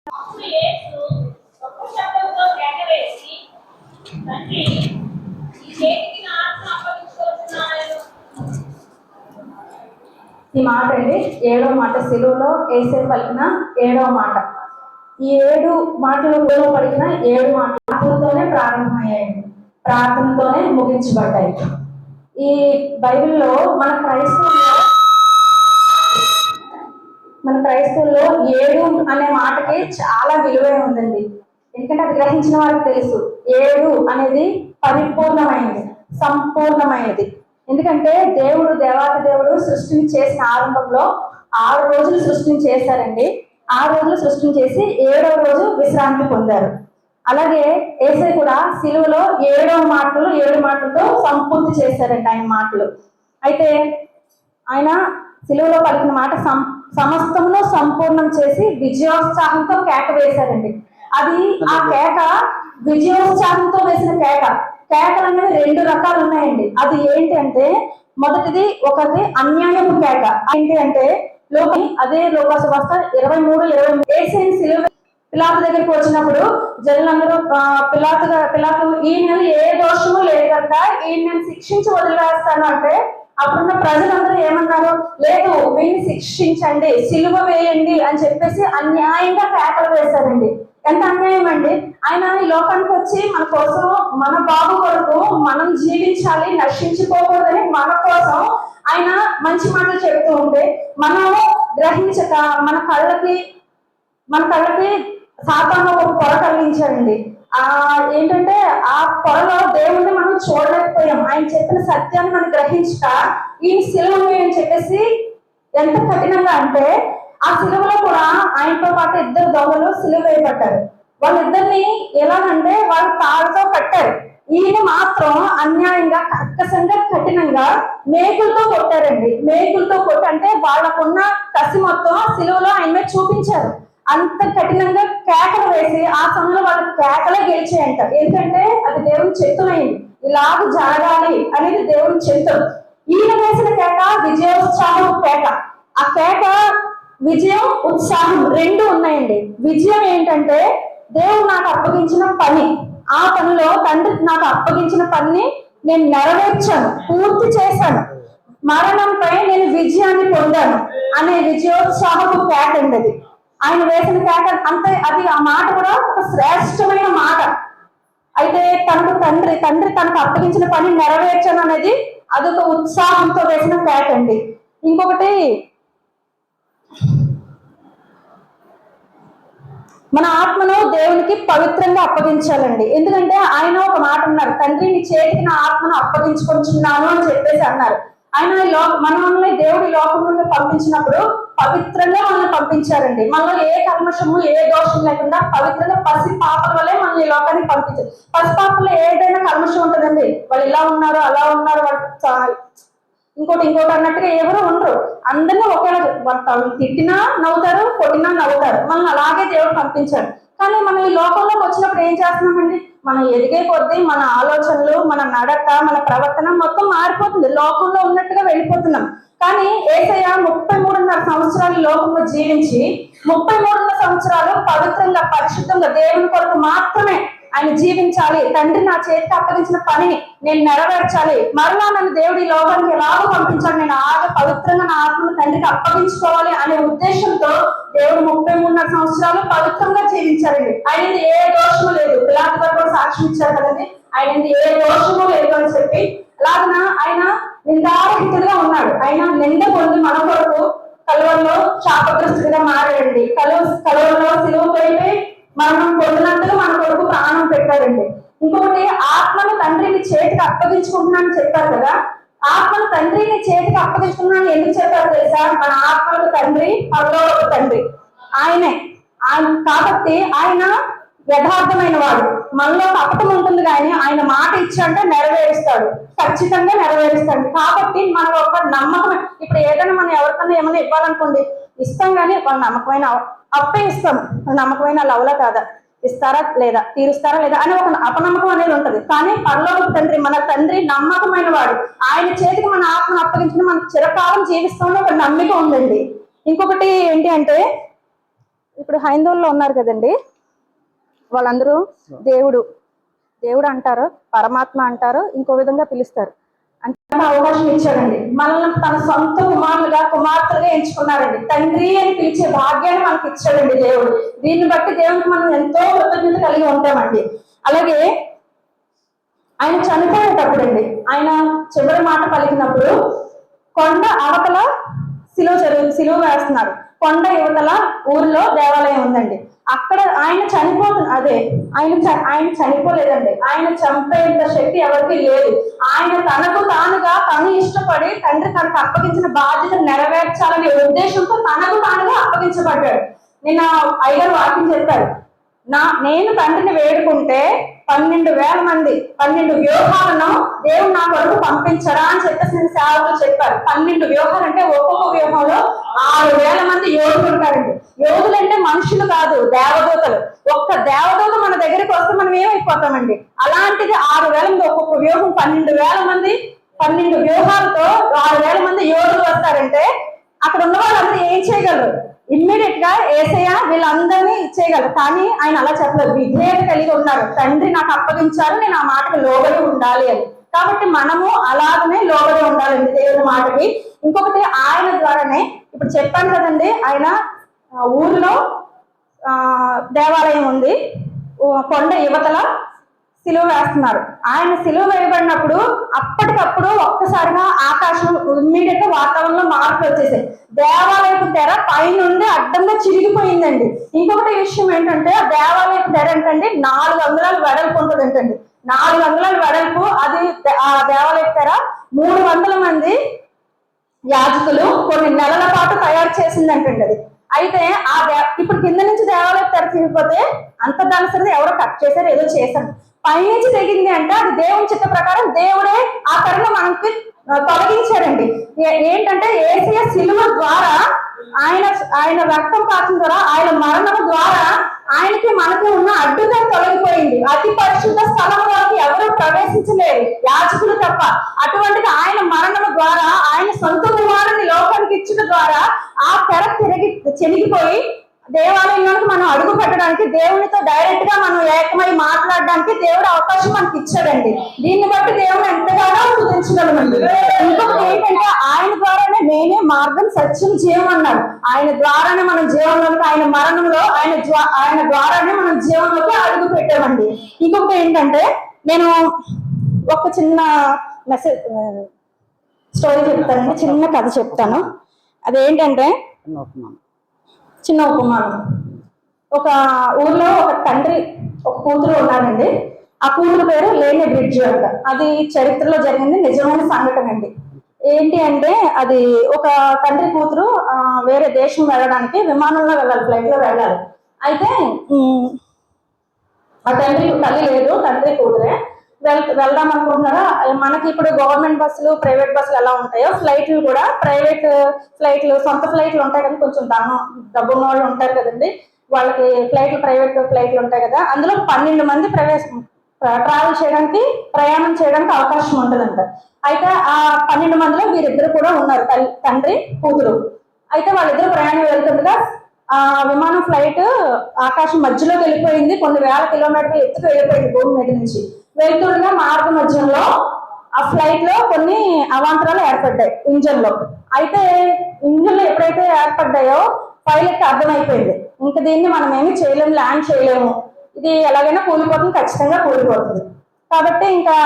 ఈ మాట అండి 7వ మాట, సిలువలో యేసయ్య పలికిన 7వ మాట. ఈ 7 మాటలలో పలికిన 7 మాటలు ప్రార్థనతోనే ప్రారంభమయ్యాయండి, ప్రార్థనతోనే ముగించబడ్డాయి. ఈ బైబిల్లో మన క్రైస్తవుల్లో 7 అనే మాటకి చాలా విలువ ఉందండి. ఎందుకంటే అది గ్రహించిన వారికి తెలుసు 7 అనేది పరిపూర్ణమైనది, సంపూర్ణమైనది. ఎందుకంటే దేవాది దేవుడు సృష్టిని చేసిన ఆరంభంలో 6 రోజులు సృష్టిని చేశారండి. 6 రోజులు సృష్టిని చేసి 7వ రోజు విశ్రాంతి పొందారు. అలాగే యేసయ్య కూడా సిలువలో 7 మాటలతో సంపూర్తి చేశారండి ఆయన మాటలు. అయితే ఆయన సిలువలో పలికిన మాట సమస్తమును సంపూర్ణం చేసి విజయోత్సాహంతో కేక వేశారండి. అది ఆ కేక విజయోత్సాహంతో వేసిన కేకలు అనేవి 2 రకాలు ఉన్నాయండి. అది ఏంటి అంటే, మొదటిది ఒకటి అన్యాయపు కేక. ఏంటి అంటే అదే లోకాసువార్త 23:20 యేసయ్యని సిలువ పిలాతు దగ్గరికి వచ్చినప్పుడు జనులందరూ పిలాతు ఈయన ఏ దోషము లేదు కనుక ఈయన శిక్షించి వదిలివేస్తాను అంటే, అప్పుడున్న ప్రజలందరూ ఏమన్నారు, లేదు వీడిని శిక్షించండి, సిలువ వేయండి అని చెప్పేసి అన్యాయంగా కేకలు వేశారండి. ఎంత అన్యాయం అండి! ఆయన ఈ లోకానికి వచ్చి మన కోసం, మన బాబు కొరకు మనం జీవించాలి, నశించుకోకూడదని మన కోసం ఆయన మంచి మాటలు చెప్తూ ఉంటే మనము గ్రహించక మన కళ్ళకి సాతాను ఒక పొర కలిగించాడండి. ఏంటంటే ఆ పొరలో దేవుణ్ణి మనం చూడలేకపోయాం. ఆయన చెప్పిన సత్యాన్ని మనం గ్రహించక ఈ సిలువ అని చెప్పేసి ఎంత కఠినంగా అంటే, ఆ సిలువలో కూడా ఆయనతో పాటు 2 దొంగలు సిలువ వేయబడ్డారు. వాళ్ళిద్దరిని ఎలాగంటే వాళ్ళు తాడుతో కట్టారు. ఈయన మాత్రం అన్యాయంగా కర్కశంగా కఠినంగా మేకులతో కొట్టారండి. మేకులతో అంటే వాళ్ళకున్న కసి మొత్తం సిలువలో ఆయన మీద చూపించారు. అంత కఠినంగా కేకలు వేసి ఆ సమయంలో వాళ్ళ కేకలే గెలిచాయంట. ఎందుకంటే అది దేవుని చిత్తమైంది, ఇలాగ జరగాలి అనేది దేవుని చిత్తం. ఈయన వేసిన కేక విజయోత్సాహం కేక. ఆ కేక విజయం, ఉత్సాహం 2 ఉన్నాయండి. విజయం ఏంటంటే దేవుడు నాకు అప్పగించిన పని, ఆ పనిలో తండ్రి నాకు అప్పగించిన పనిని నేను నెరవేర్చాను, పూర్తి చేశాను, మరణంపై నేను విజయాన్ని పొందాను అనే విజయోత్సాహపు కేక అండి అది. ఆయన వేసిన కేక అంతే. అది ఆ మాట కూడా ఒక శ్రేష్టమైన మాట. అయితే తండ్రి తనకు అప్పగించిన పని నెరవేర్చాను అనేది అదొక ఉత్సాహంతో వేసిన కేక అండి. ఇంకొకటి, మన ఆత్మను దేవునికి పవిత్రంగా అప్పగించాలండి. ఎందుకంటే ఆయన ఒక మాట అన్నారు, తండ్రి నీ చేతికి నా ఆత్మను అప్పగించుకుంటున్నాను అని చెప్పేసి అన్నారు. ఆయన మనల్ని దేవుడి లోకంలో పంపించినప్పుడు పవిత్రంగా మనల్ని పంపించారండి. మనలో ఏ కల్మషము, ఏ దోషం లేకుండా పవిత్రంగా పసి పాపల వల్లే మనల్ని ఈ లోకానికి పంపించారు. పసి పాపల్లో ఏదైనా కల్మషం ఉంటుందండి. వాళ్ళు ఇలా ఉన్నారు, అలా ఉన్నారు, వాళ్ళు ఇంకోటి అన్నట్టుగా ఎవరు ఉండరు. అందరినీ ఒకేలా తిట్టినా నవ్వుతారు, కొట్టినా నవ్వుతారు. మనల్ని అలాగే దేవుడు పంపించాడు. కానీ మనం ఈ లోకంలోకి వచ్చినప్పుడు ఏం చేస్తున్నామండి, మనం ఎదిగే కొద్దీ మన ఆలోచనలు, మన నడక, మన ప్రవర్తన మొత్తం మారిపోతుంది. లోకంలో ఉన్నట్టుగా వెళ్ళిపోతున్నాం. కానీ యేసయ్య 33.5 సంవత్సరాలు లోకంలో జీవించి 33 సంవత్సరాలు పవిత్రంగా, పరిశుద్ధంగా దేవుని కొరకు మాత్రమే ఆయన జీవించాలి, తండ్రి నా చేతికి అప్పగించిన పనిని నేను నెరవేర్చాలి, మరలా నన్ను దేవుడి లోకానికి ఎలాగో పంపించాలి, నేను పవిత్రంగా నా ఆత్మను తండ్రికి అప్పగించుకోవాలి అనే ఉద్దేశంతో దేవుడు 33.5 సంవత్సరాలు పవిత్రంగా జీవించారండి. ఆయన ఏ దోషము లేదు. పిలాతు గారు కూడా సాక్ష్యం ఇచ్చారు కదండి, ఆయన ఏ దోషము లేదు అని చెప్పి. అలాగన ఆయన నిందారహితుడిగా ఉన్నాడు. ఆయన నింద పొంది మన కొరకు కలువలో శాపగ్రస్తుడిగా మారాడండి. కలువలో సిలువపై మరణం పొందినంతగా మన కొరకు ప్రాణం పెట్టారండి. ఇంకొకటి, ఆత్మను తండ్రిని చేతికి అప్పగించుకుంటున్నానని చెప్పారు కదా. ఆత్మను తండ్రిని చేతికి అప్పగించుకున్నాను ఎందుకు చెప్పారు తెలుసా? మన ఆత్మలకు తండ్రి, పరలోక తండ్రి ఆయనే. కాబట్టి ఆయన యథార్థమైన వాడు. మనలో కపటం ఉంటుంది కానీ ఆయన మాట ఇచ్చాడంటే నెరవేరుస్తాడు, ఖచ్చితంగా నెరవేరుస్తాడు. కాబట్టి మన ఒక నమ్మకం. ఇప్పుడు ఏదైనా మనం ఎవరికైనా ఏమైనా ఇవ్వాలనుకోండి, ఇస్తాం కానీ వాళ్ళు నమ్మకమైన అప్పే ఇస్తాం. నమ్మకమైన లవ్లా కాదా, ఇస్తారా లేదా, తీరుస్తారా లేదా అని ఒక అపనమ్మకం అనేది ఉంటది. కానీ పరలోక తండ్రి, మన తండ్రి నమ్మకమైన వాడు. ఆయన చేతికి మన ఆత్మను అప్పగించిన మన చిరకాలం జీవిస్తామని ఒక నమ్మిక ఉందండి. ఇంకొకటి ఏంటి అంటే, ఇప్పుడు హైందవుల్లో ఉన్నారు కదండి, వాళ్ళందరూ దేవుడు దేవుడు అంటారు, పరమాత్మ అంటారు, ఇంకో విధంగా పిలుస్తారు. అంటే అవకాశం ఇచ్చాడండి. మనల్ని తన సొంత కుమారులుగా కుమార్తెలుగా ఎంచుకున్నారండి. తండ్రి అని పిలిచే భాగ్యాన్ని మనకి ఇచ్చాడండి దేవుడు. దీన్ని బట్టి దేవుడికి మనం ఎంతో కృతజ్ఞత కలిగి ఉంటామండి. అలాగే ఆయన చనిపోయేటప్పుడు అండి, ఆయన చివరి మాట పలికినప్పుడు కొండ అవతల సిలువ వేస్తున్నారు. కొండ యువతల ఊర్లో దేవాలయం ఉందండి. అక్కడ ఆయన ఆయన చనిపోలేదండి. ఆయన చంపేంత శక్తి ఎవరికి లేదు. ఆయన తనకు తానుగా తను ఇష్టపడి తండ్రి తనకు అప్పగించిన బాధ్యత నెరవేర్చాలనే ఉద్దేశంతో తనకు తానుగా అప్పగించబడ్డాడు. నిన్న అయ్యగారు వాక్యం చెప్పారు, నేను తండ్రిని వేడుకుంటే 12,000 మంది 12 వ్యూహాలను దేవుడు నా కొరకు పంపించరా అని చెప్పేసి నేను సేవకులు చెప్పారు. 12 వ్యూహాలు అంటే ఒక్కొక్క వ్యూహంలో 6,000 మంది యోధులు ఉంటారండి. యోధులు అంటే మనుషులు కాదు, దేవదూతలు. ఒక్క దేవదూత మన దగ్గరికి వస్తే మనం ఏమైపోతామండి. అలాంటిది 6,000 మంది, ఒక్కొక్క వ్యూహం 12,000 మంది, 12 వ్యూహాలతో 6,000 మంది యోధులు వస్తారంటే అక్కడ ఉన్న వాళ్ళందరూ ఏం చేయగలరు? ఇమ్మీడియట్ గా యేసయ్య వీళ్ళందరినీ ఇచ్చేయగలరు. కానీ ఆయన అలా చెప్పలేదు, విధేయత కలిగి ఉన్నారు. తండ్రి నాకు అప్పగించారు, నేను ఆ మాటకు లోబడి ఉండాలి అని. కాబట్టి మనము అలాగనే లోబడి ఉండాలండి దేవుని మాటకి. ఇంకొకటి, ఆయన ద్వారానే ఇప్పుడు చెప్పాను కదండి, ఆయన ఊరిలో దేవాలయం ఉంది, కొండ యువతల సిలువ వేస్తున్నారు. ఆయన సిలువ వేయబడినప్పుడు అప్పటికప్పుడు ఒక్కసారిగా ఆకాశం ఇమ్మీడియట్ గా వాతావరణంలో మార్పులు వచ్చేసాయి. దేవాలయపు తెర పైనుండి అడ్డంగా చిరిగిపోయిందండి. ఇంకొకటి విషయం ఏంటంటే, ఆ దేవాలయపు తెర ఏంటంటే 4 అంగుళాల వెడల్పు ఉంటుంది ఏంటండి. 4 అంగుళాల వెడల్పు. అది ఆ దేవాలయపు తెర 300 మంది యాజకులు కొన్ని నెలల పాటు తయారు చేసిందంటండి అది. అయితే ఇప్పుడు కింద నుంచి దేవాలయం తెర తిరిగిపోతే అంత దాని ఎవరో కట్ చేశారు, ఏదో చేశారు. పైనుంచి తెగింది అంటే అది దేవుని చిత్త ప్రకారం దేవుడే ఆ తెరను మనకి తొలగించారండి. ఏంటంటే యేసయ్య సిలువ ద్వారా, ఆయన రక్తం కాచిన ద్వారా, ఆయన మరణం ద్వారా ఆయనకి మనకి ఉన్న అడ్డుగా తొలగిపోయింది. అతి పరిశుద్ధ స్థలంలోకి ఎవరు ప్రవేశించలేరు, యాజకులు తప్ప. అటువంటిది ఆయన మరణం ద్వారా, ఆయన సొంత కుమారుని లోకానికి ఇచ్చిన ద్వారా ఆ తెర చెరిగిపోయి దేవాలయంలోకి మనం అడుగు పెట్టడానికి, దేవునితో డైరెక్ట్ గా మనం ఏకమై మాట్లాడడానికి దేవుడు అవకాశం మనకి ఇచ్చాడండి. దీన్ని బట్టి దేవుడు ఎంతగానో స్తుతించగలమండి. ఇంకొకటి ఏంటంటే, ఆయన ద్వారానే నేనే మార్గం సత్యం జీవం అన్నాడు. ఆయన ద్వారానే మనం జీవంలోకి, ఆయన మరణంలో ఆయన ద్వారానే మనం జీవంలోకి అడుగు పెట్టామండి. ఇంకొకటి ఏంటంటే, నేను ఒక చిన్న స్టోరీ చెప్తానండి, చిన్న కథ చెప్తాను. అదేంటంటే, చిన్న ఉపమానం. ఒక ఊర్లో ఒక తండ్రి ఒక కూతురు ఉన్నారండి. ఆ కూతురు పేరు లేని బ్రిడ్జ్ అంట. అది చరిత్రలో జరిగింది, నిజమైన సంఘటన అండి. ఏంటి అంటే, అది ఒక తండ్రి కూతురు వేరే దేశం వెళ్ళడానికి విమానంలో వెళ్ళాలి, ఫ్లైట్ లో వెళ్ళాలి. అయితే ఆ తల్లి లేదు, తండ్రి కూతురే వెళ్దాం అనుకుంటున్నారా. మనకి ఇప్పుడు గవర్నమెంట్ బస్సులు, ప్రైవేట్ బస్సులు ఎలా ఉంటాయో, ఫ్లైట్లు కూడా ప్రైవేట్ ఫ్లైట్లు, సొంత ఫ్లైట్లు ఉంటాయి కదా, కొంచెం డబ్బున్న వాళ్ళు ఉంటారు కదండి, వాళ్ళకి ప్రైవేట్ ఫ్లైట్లు ఉంటాయి కదా. అందులో 12 మంది ట్రావెల్ చేయడానికి, ప్రయాణం చేయడానికి అవకాశం ఉంటుందంట. అయితే ఆ 12 మందిలో వీరిద్దరు కూడా ఉన్నారు, తండ్రి కూతురు. అయితే వాళ్ళిద్దరు ప్రయాణం వెళ్తుండగా ఆ విమానం ఫ్లైట్ ఆకాశం మధ్యలోకి వెళ్ళిపోయింది. కొన్ని వేల కిలోమీటర్లు ఎత్తుకు వెళ్ళిపోయింది భూమి మీద నుంచి. వెళ్తుండగా మార్గ మధ్యంలో ఆ ఫ్లైట్ లో కొన్ని అవాంతరాలు ఏర్పడ్డాయి ఇంజన్ లో. అయితే ఇంజన్ లో ఎప్పుడైతే ఏర్పడ్డాయో పైలట్ అర్థమైపోయింది, ఇంకా దీన్ని మనం ఏమి చేయలేము, ల్యాండ్ చేయలేము, ఇది ఎలాగైనా కూలిపోతుంది, ఖచ్చితంగా కూలిపోతుంది, కాబట్టి ఇంకా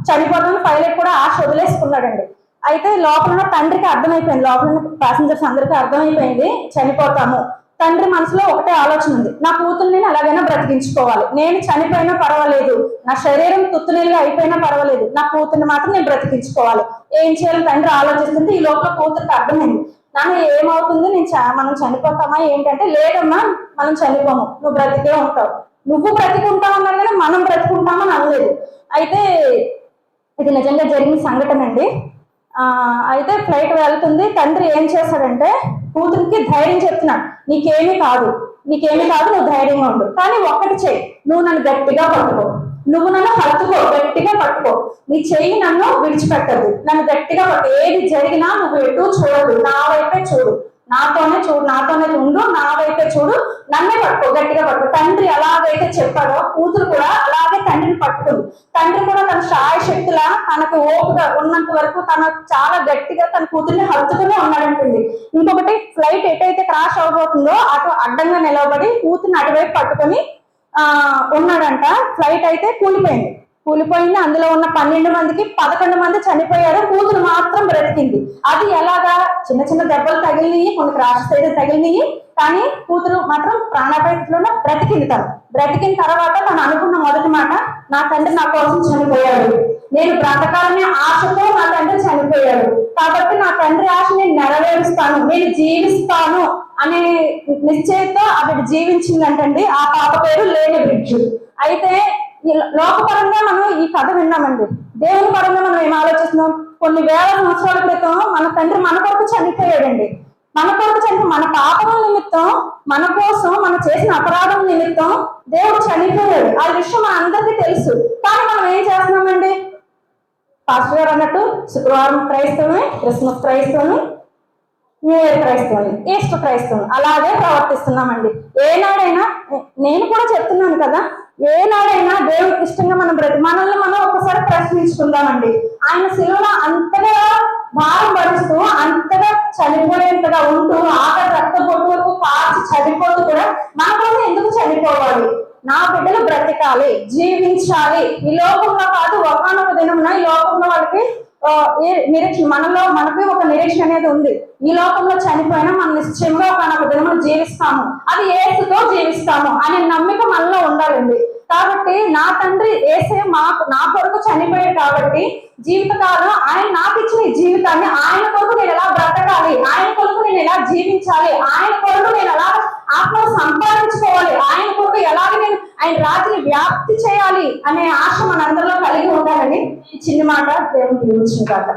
చనిపోతుంది. పైలట్ కూడా ఆశ వదిలేసుకున్నాడండి. అయితే లోపల తండ్రికి అర్థమైపోయింది, లోపల ప్యాసింజర్స్ అందరికీ అర్థమైపోయింది చనిపోతాము. తండ్రి మనసులో ఒకటే ఆలోచన ఉంది, నా కూతుర్ని నేను ఎలాగైనా బ్రతికించుకోవాలి, నేను చనిపోయినా పర్వాలేదు, నా శరీరం తుత్తునీలుగా అయిపోయినా పర్వాలేదు, నా కూతుర్ని మాత్రం నేను బ్రతికించుకోవాలి. ఏం చేయాలి తండ్రి ఆలోచిస్తుంటే ఈ లోపల కూతురికి అర్థమైంది, నాన్న ఏమవుతుంది, మనం చనిపోతామా ఏంటంటే, లేదమ్మా మనం చనిపోము, నువ్వు బ్రతికే ఉంటావు. నువ్వు బ్రతికుంటామన్నారు కానీ మనం బ్రతికుంటామని అనలేదు. అయితే ఇది నిజంగా జరిగిన సంఘటన అండి. అయితే ఫ్లైట్ వెళ్తుంది. తండ్రి ఏం చేశాడంటే కూతురికి ధైర్యం చెప్తున్నాడు, నీకేమీ కాదు, నువ్వు ధైర్యంగా ఉండు, కానీ ఒక్కటి చెయ్యి, నువ్వు నన్ను గట్టిగా పట్టుకో, నువ్వు నన్ను హత్తుకో, గట్టిగా పట్టుకో, నీ చెయ్యి నన్ను విడిచిపెట్టదు, నన్ను గట్టిగా పట్టు, ఏది జరిగినా నువ్వు ఎటు చూడదు, నా వైపే చూడు, నాతోనే ఉండు, నా వైపే చూడు, నన్నే పట్టుకో, గట్టిగా పట్టుకో. తండ్రి ఎలాగైతే చెప్పాడో కూతురు కూడా అలాగే తండ్రిని పట్టుకుంది. తండ్రి కూడా తన శాయశక్తుల తనకు ఓపుగా ఉన్నంత వరకు తన చాలా గట్టిగా తన కూతుర్ని హత్తుకునే ఉన్నాడంటుంది. ఇంకొకటి, ఫ్లైట్ ఎటైతే క్రాష్ అవబోతుందో అటు అడ్డంగా నిలబడి కూతుర్ని అటువైపు పట్టుకొని ఉన్నాడంట. ఫ్లైట్ అయితే కూలిపోయింది. అందులో ఉన్న 12 మందికి 11 మంది చనిపోయారు, కూతురు మాత్రం బ్రతికింది. అది ఎలాగా? చిన్న చిన్న దెబ్బలు తగిలినాయి, కొన్ని క్రాషెస్ అయితే తగిలినాయి, కానీ కూతురు మాత్రం ప్రాణాపాయంలోనే బ్రతికింది. బ్రతికిన తర్వాత తను అనుకున్న మొదటి మాట, నా తండ్రి నా కోసం చనిపోయాడు, నేను బ్రతకాలనే ఆశతో నా తండ్రి చనిపోయాడు, కాబట్టి నా తండ్రి ఆశ నేను నెరవేరుస్తాను, నేను జీవిస్తాను అనే నిశ్చయంతో ఆవిడ జీవించిందంటండి. ఆ పాప పేరు లేని బ్రిడ్జ్. అయితే లోకపరంగా మనం ఈ కథ విన్నామండి. దేవుని పరంగా మనం ఏం ఆలోచిస్తున్నాం? కొన్ని వేల సంవత్సరాల క్రితం మన తండ్రి మన కొరకు చనిపోయాడండి. మన పాపం నిమిత్తం, మన కోసం, మనం చేసిన అపరాధం నిమిత్తం దేవుడు చనిపోయాడు. ఆ విషయం మన అందరికీ తెలుసు. కానీ మనం ఏం చేస్తున్నామండి? పాస్టర్ గారు అన్నట్టు శుక్రవారం క్రైస్తవమే, క్రిస్మస్ క్రైస్తవమే, న్యూ ఇయర్ క్రైస్తవుని, ఈస్టర్ క్రైస్తవుని అలాగే ప్రవర్తిస్తున్నామండి. ఏనాడైనా, నేను కూడా చెప్తున్నాను కదా, ఏనాడైనా దేవుడికి ఇష్టంగా మనల్ని మనం ఒకసారి ప్రశ్నించుకుందామండి. ఆయన శిలువలో అంతగా భారం పరుస్తూ, అంతగా చనిపోయేంతగా ఉంటూ, ఆఖరి రక్త పొట్టు వరకు కాచి చనిపోతూ కూడా మన కోసం ఎందుకు చనిపోవాలి? నా బిడ్డలు బ్రతకాలి, జీవించాలి. ఈ లోకంలో కాదు, ఒకానొక దినమున ఈ లోకంలో వాళ్ళకి నిరీక్షణ, మనకి ఒక నిరీక్షణ అనేది ఉంది. ఈ లోకంలో చనిపోయినా మనం నిశ్చయంగా ఒక దినమును జీవిస్తాము, అది యేసుతో జీవిస్తాము అనే నమ్మిక మనలో ఉండాలండి. కాబట్టి నా తండ్రి యేసే నా కొరకు చనిపోయాడు కాబట్టి జీవితకాలం ఆయన నాకు ఇచ్చిన ఈ జీవితాన్ని ఆయన కొరకు నేను ఎలా బ్రతకాలి, ఆయన కొరకు నేను ఎలా జీవించాలి, ఆయన కొరకు నేను ఎలా ఆత్మను సంపాదించుకోవాలి, ఆయన కొరకు ఎలాగ నేను ఆయన రాత్రి వ్యాప్తి చేయాలి అనే ఆశ మనందరిలో కలిగి ఉండాలని ఈ చిన్న మాట దేవుని దీవించిన కాక.